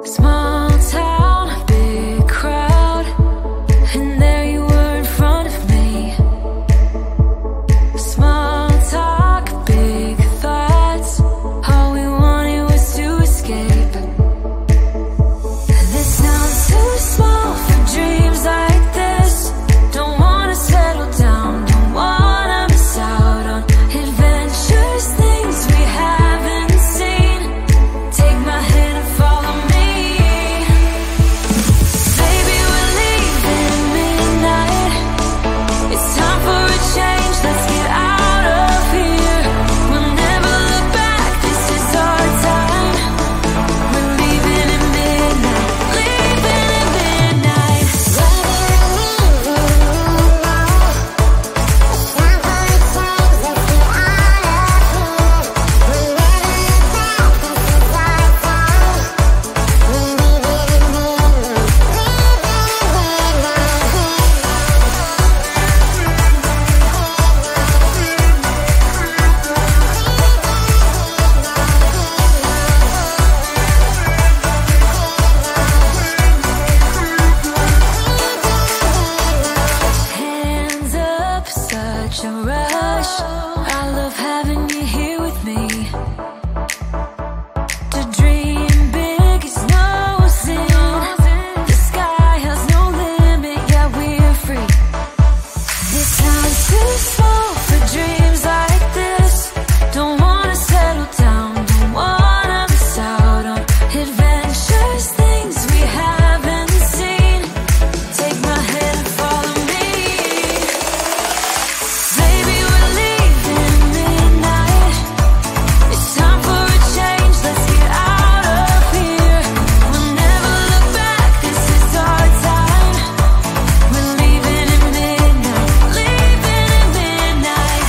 Small town, big crowd, and there you were in front of me. Small talk, big thoughts, all we wanted was to escape. This sounds too small for dreams like this. Don't wanna settle down, don't wanna miss out on adventures, things we haven't seen. Take my hand and follow me. Baby, we're leaving midnight. It's time for a change, let's get out of here. We'll never look back, this is our time. We're leaving at midnight, leaving at midnight. Hands up, such a rush. I love having you here with me. To dream big is no sin. The sky has no limit, yeah, we're free. This sounds too small for dreams like this. Don't wanna settle down, don't wanna miss out on adventures, things we haven't seen. Take my hand and follow me. Baby, we're leaving midnight. It's time for a change, let's get out of here. We'll never look back, this is our time. We're leaving at midnight, leaving at midnight.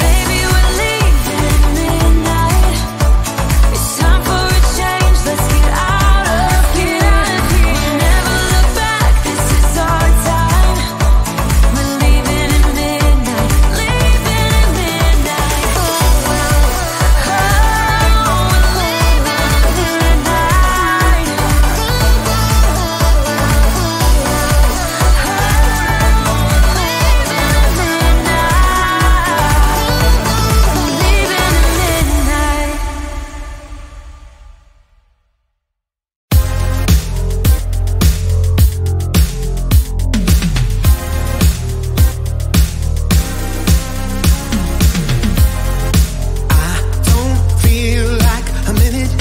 Baby, we're leaving midnight. It's time for a change, let's get out of here. We'll never look back, this is our time. We're leaving at midnight, leaving at midnight. Oh, we're leaving at midnight. Leaving at midnight. I don't feel like a minute.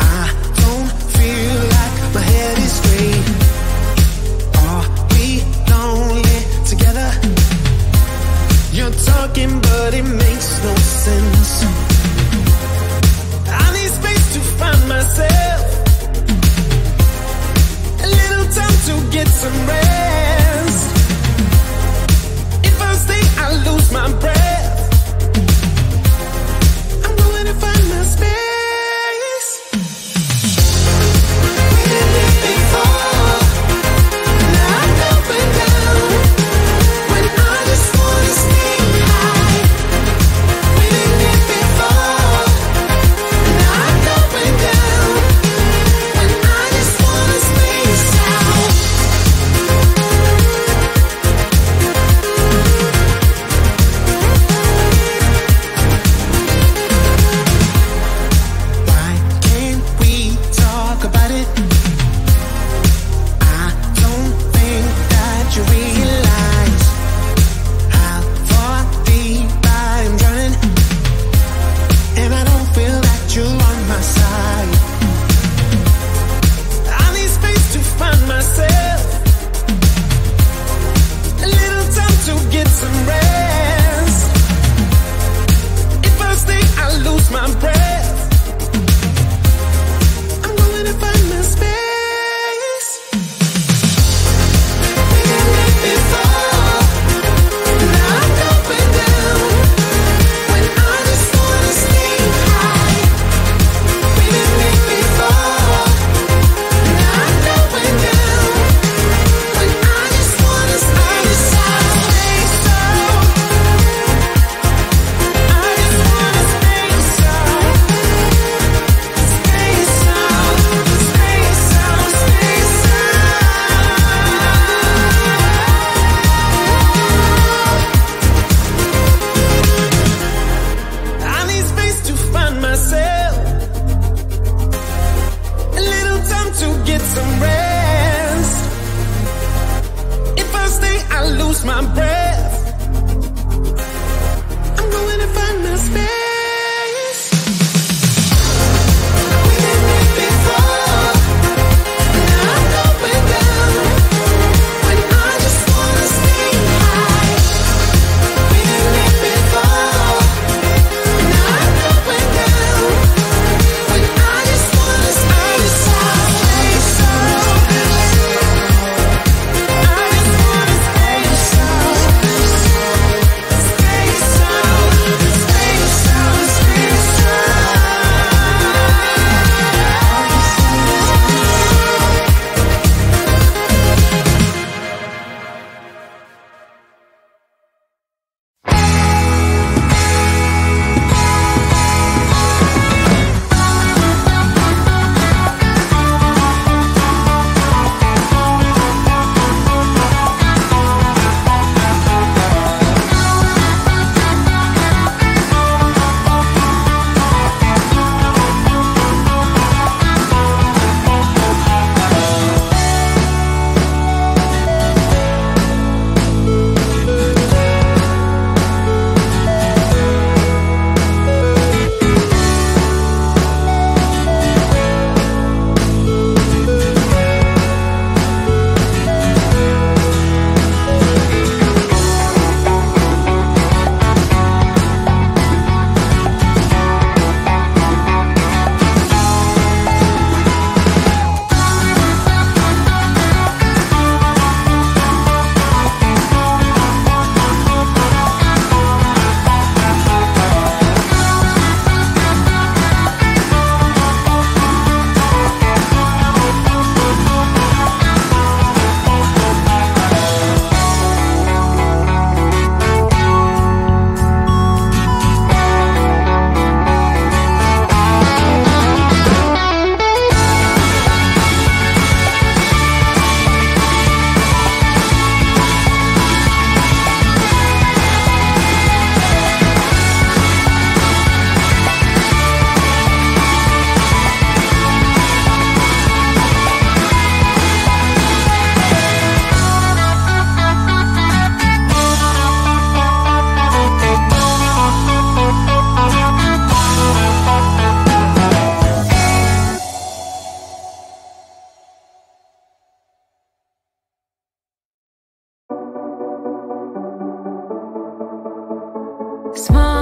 I don't feel like my head is straight. Are we lonely together? You're talking, but it makes no sense. I need space to find myself. A little time to get some rest. If I stay, I lose my breath. I'm going to find my space. We did it before. Now I'm up and down. When I just wanna stay high. We did it before. Now I'm up and down. When I just wanna stay south. small.